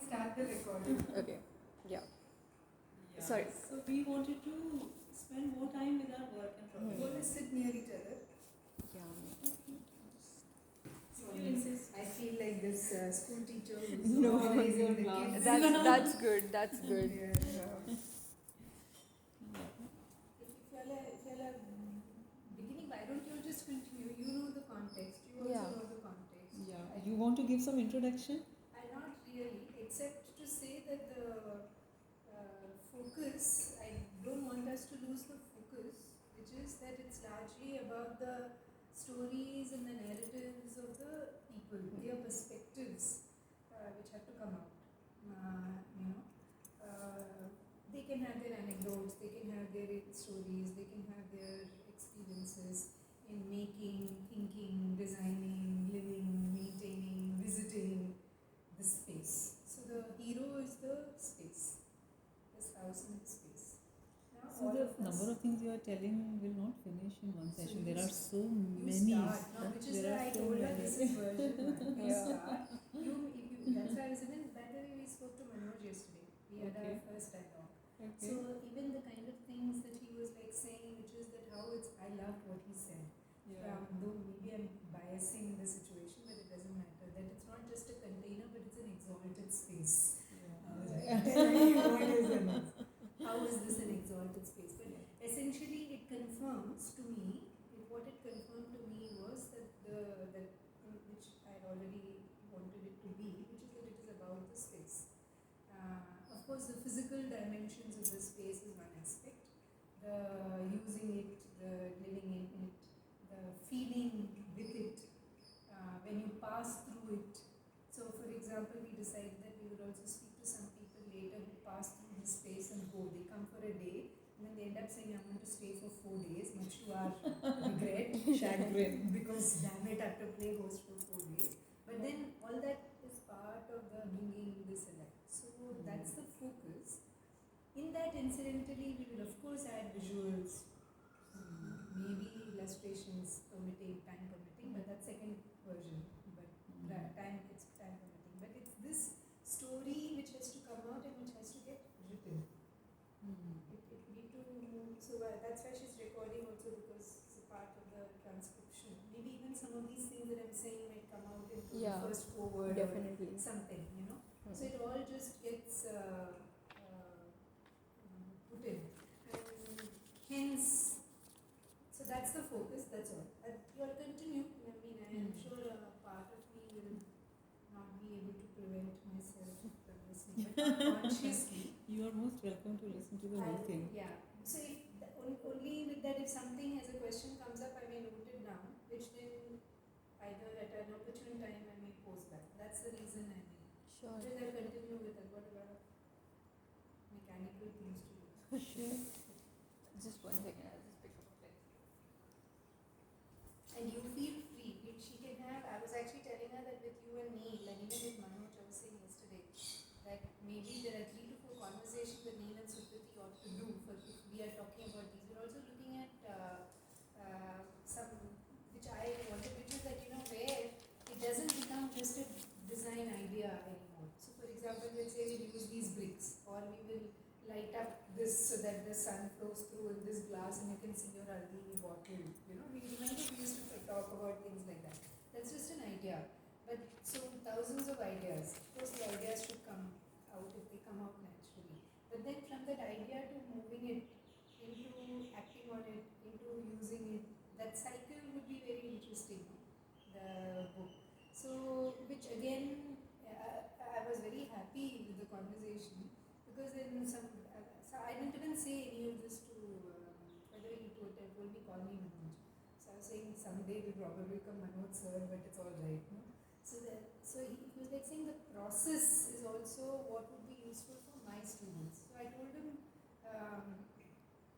start the recording. Okay. Yeah. Yeah. Sorry. So we wanted to spend more time with our work and We profession. want to sit near each other. Yeah. If you insist. I feel like this school teacher who's No. organizing the Class. kids. That's good. That's good. Yeah. Yeah. If you're beginning, why don't you just continue? You know the context. You also Yeah. know the context. Yeah. You want to give some introduction? Not really, except to say that the focus, I don't want us to lose the focus, which is that it's largely about the stories and the narratives of the people, their perspectives, which have to come out. They can have their anecdotes, they can have their stories, they can have their experiences in making, thinking, designing, living, maintaining, visiting the space. So the hero is the space, this house in space. Now So the number of things you are telling will not finish in one So session. you There are s- so you many. start, no, which is There why are I so told her many. this is version 1. You Yeah. start. That's why I was even, by the way, we spoke to Manoj yesterday. We had our Okay. first dialogue. Okay. So even the kind of things that he was like saying, which is that how it's, I loved what he said. Yeah. Though maybe I'm biasing the situation, but it doesn't matter. That it's not just a container, but it's an exalted space. How is this an exalted space? But essentially, it confirms to me. What it confirmed to me was that which I already wanted it to be, which is that it is about the space. Of course, the physical dimensions of the space is one aspect. The using it, the living in it, the feeling with it, when you pass through it. So, for example, we decided that we would also speak to some people later who pass through this space and go. They come for a day and then they end up saying, I want to stay for 4 days, much to our regret, chagrin, because damn it, I have to play host for 4 days. But then all that is part of the bringing this alive. So, that's the focus. In that, incidentally, we will of course add visuals, maybe illustrations permitting, time permitting, but that's second version. But time permitting. But it's this story which has to come out and which has to get written. It need to move. So that's why she's recording also, because it's a part of the transcription. Maybe even some of these things that I'm saying might come out into the first forward Definitely. or something, So it all just gets put in. And hence, so that's the focus, that's all. You'll continue. I mean, I am sure a part of me will not be able to prevent myself from listening, but not consciously. You are most welcome to listen to the whole thing. Yeah. So only with that, if something as a question comes up, I may note it down, which then either at an opportune time I may post that. That's the reason I may. Sure. Then I'll continue with that. What about mechanical things to do? Sure. Just one second. I'll just pick up a pen. And you feel free. She can have. I was actually telling her that with you and Neil, and even with Manoj, I was saying yesterday, that maybe there are 3 to 4 conversations that Neil and Sukriti ought to do for if we are talking about these. We're also looking at some which I wanted, which is that where it doesn't become just a design idea anymore. So, for example, let's say we use these bricks, or we will light up this so that the sun flows through in this glass and you can see your haldi bottle. We remember we used to talk about things like that. That's just an idea. But so thousands of ideas. Of course, the ideas should come out if they come out naturally. But then from that idea to moving it into acting on it, into using it, that cycle would be very interesting. The book. So, which again, I was very happy with the conversation. Because in so I didn't even say any of this to, by the way, he told me, call me Manoj. So I was saying someday will probably become Manoj sir, but it's all right. No? So he was like saying the process is also what would be useful for my students. So I told him,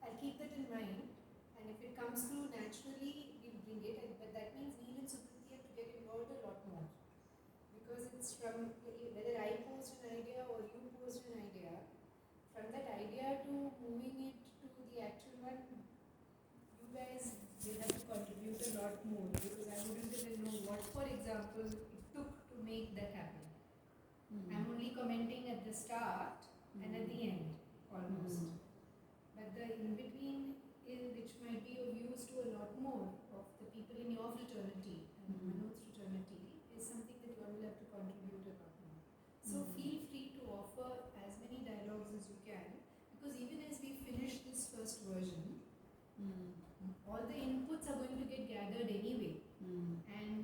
I'll keep that in mind, and if it comes through naturally, we'll bring it. But that means Neil and Sukriti have to get involved a lot more. Because it's from, whether I post an idea or you post an idea, from that idea to moving it to the actual one, you guys will have to contribute a lot more, because I wouldn't even know what, for example, it took to make that happen. I'm only commenting the start and at the end, almost. But the in between, which might be of use to a lot more of the people in your fraternity and Manoj's fraternity, is something that you all will have to contribute a lot more. So feel free to offer as many dialogues as you can, because even as we finish this first version, all the inputs are going to get gathered anyway, and